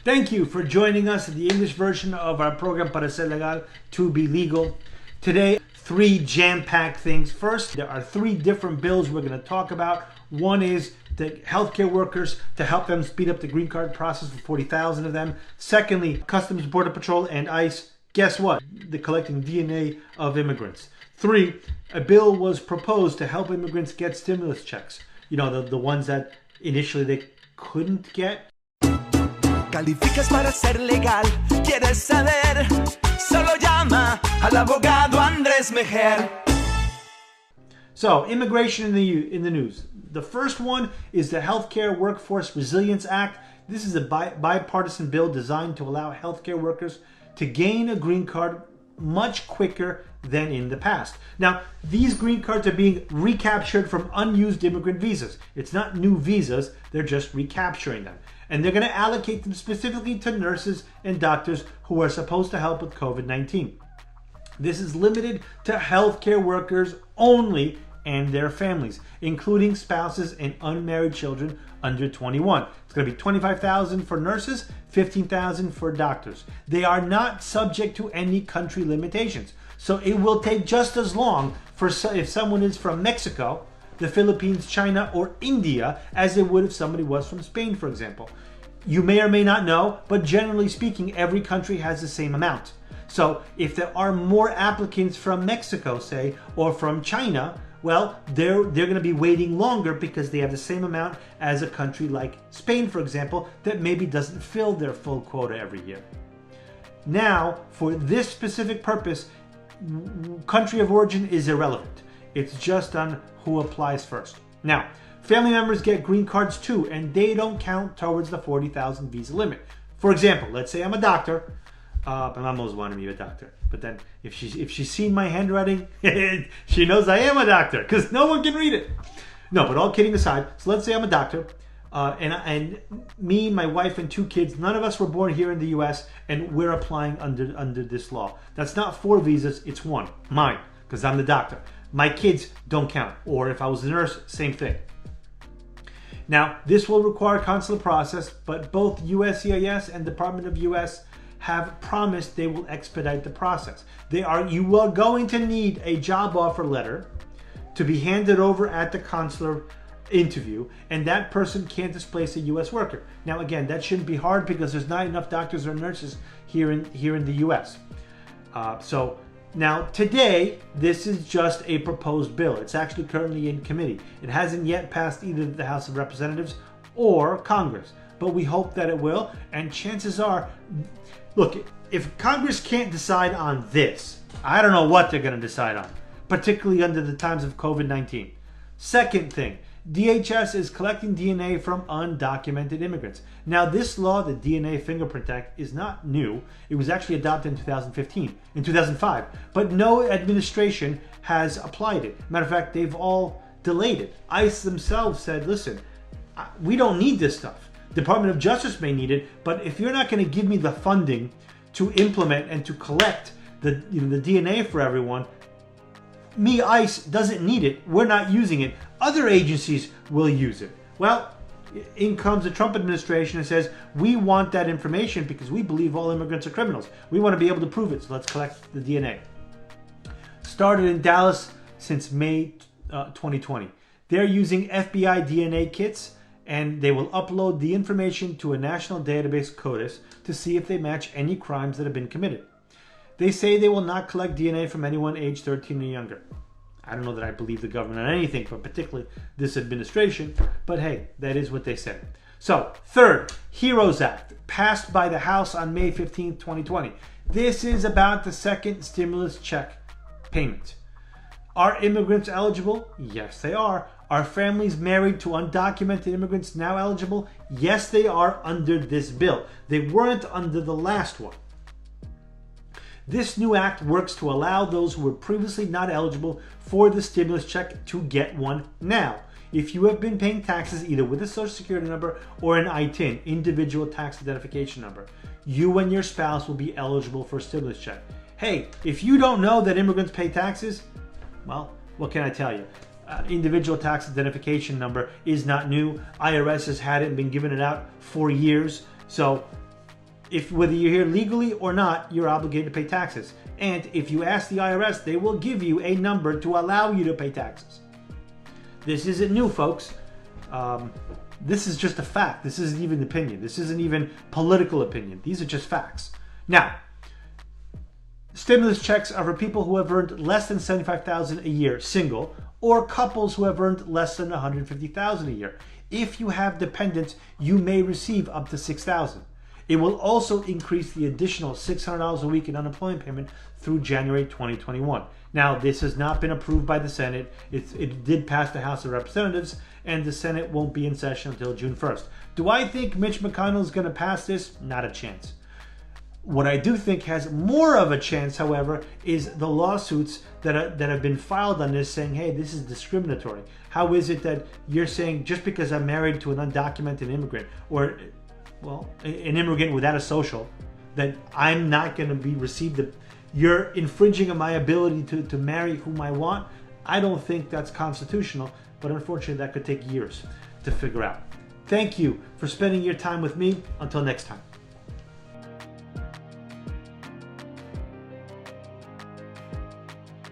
Thank you for joining us in the English version of our program Para Ser Legal, to be legal. Today, three jam-packed things. First, there are three different bills we're going to talk about. One is the healthcare workers, to help them speed up the green card process for 40,000 of them. Secondly, Customs, Border Patrol, and ICE. Guess what? They're collecting DNA of immigrants. Three, a bill was proposed to help immigrants get stimulus checks. You know, the ones that initially they couldn't get. Calificas para ser legal, quieres saber, solo llama al abogado Andrés Mejer. So, immigration in the news. The first one is the Healthcare Workforce Resilience Act. This is a bipartisan bill designed to allow healthcare workers to gain a green card much quicker than in the past. Now, these green cards are being recaptured from unused immigrant visas. It's not new visas, they're just recapturing them. And they're going to allocate them specifically to nurses and doctors who are supposed to help with COVID-19. This is limited to healthcare workers only and their families, including spouses and unmarried children under 21. It's going to be $25,000 for nurses, $15,000 for doctors. They are not subject to any country limitations. So it will take just as long for if someone is from Mexico, the Philippines, China, or India as it would if somebody was from Spain, for example. You may or may not know, but generally speaking, every country has the same amount. So if there are more applicants from Mexico, say, or from China, well, they're going to be waiting longer because they have the same amount as a country like Spain, for example, that maybe doesn't fill their full quota every year. Now, for this specific purpose, country of origin is irrelevant. It's just on who applies first. Now, family members get green cards too, and they don't count towards the 40,000 visa limit. For example, let's say I'm a doctor. My mom always wanted me to be a doctor, but then if she's seen my handwriting, she knows I am a doctor because no one can read it. No, but all kidding aside, so let's say I'm a doctor, and me, my wife, and two kids, none of us were born here in the U.S., and we're applying under this law. That's not 4 visas, it's 1, mine, because I'm the doctor. My kids don't count, or if I was a nurse, same thing. Now, this will require a consular process, but both USCIS and Department of U.S. have promised they will expedite the process. You are going to need a job offer letter to be handed over at the consular interview, and that person can't displace a U.S. worker. Now, again, that shouldn't be hard because there's not enough doctors or nurses here in the U.S. So now today, this is just a proposed bill. It's actually currently in committee. It hasn't yet passed either the House of Representatives or Congress, but we hope that it will, and chances are, look, if Congress can't decide on this, I don't know what they're going to decide on, particularly under the times of COVID-19. Second thing, DHS is collecting DNA from undocumented immigrants. Now, this law, the DNA Fingerprint Act, is not new. It was actually adopted in 2005, but no administration has applied it. Matter of fact, they've all delayed it. ICE themselves said, listen, we don't need this stuff. Department of Justice may need it, but if you're not going to give me the funding to implement and to collect the DNA for everyone, me, ICE, doesn't need it. We're not using it. Other agencies will use it. Well, in comes the Trump administration and says, we want that information because we believe all immigrants are criminals. We want to be able to prove it, so let's collect the DNA. Started in Dallas since May 2020. They're using FBI DNA kits, and they will upload the information to a national database, CODIS, to see if they match any crimes that have been committed. They say they will not collect DNA from anyone aged 13 or younger. I don't know that I believe the government on anything, but particularly this administration, but hey, that is what they said. So, third, HEROES Act, passed by the House on May 15, 2020. This is about the second stimulus check payment. Are immigrants eligible? Yes, they are. Are families married to undocumented immigrants now eligible? Yes, they are under this bill. They weren't under the last one. This new act works to allow those who were previously not eligible for the stimulus check to get one now. If you have been paying taxes either with a Social Security number or an ITIN, individual tax identification number, you and your spouse will be eligible for a stimulus check. Hey, if you don't know that immigrants pay taxes, well, what can I tell you? Individual tax identification number is not new. IRS has had it and been giving it out for years. So If whether you're here legally or not, you're obligated to pay taxes. And if you ask the IRS, they will give you a number to allow you to pay taxes. This isn't new, folks. This is just a fact. This isn't even opinion. This isn't even political opinion. These are just facts. Now, stimulus checks are for people who have earned less than $75,000 a year, single, or couples who have earned less than $150,000 a year. If you have dependents, you may receive up to $6,000. It will also increase the additional $600 a week in unemployment payment through January 2021. Now, this has not been approved by the Senate. It did pass the House of Representatives, and the Senate won't be in session until June 1st. Do I think Mitch McConnell is going to pass this? Not a chance. What I do think has more of a chance, however, is the lawsuits that have been filed on this saying, hey, this is discriminatory. How is it that you're saying just because I'm married to an undocumented immigrant, or well, an immigrant without a social, that I'm not going to be received? You're infringing on my ability to marry whom I want. I don't think that's constitutional, but unfortunately that could take years to figure out. Thank you for spending your time with me. Until next time.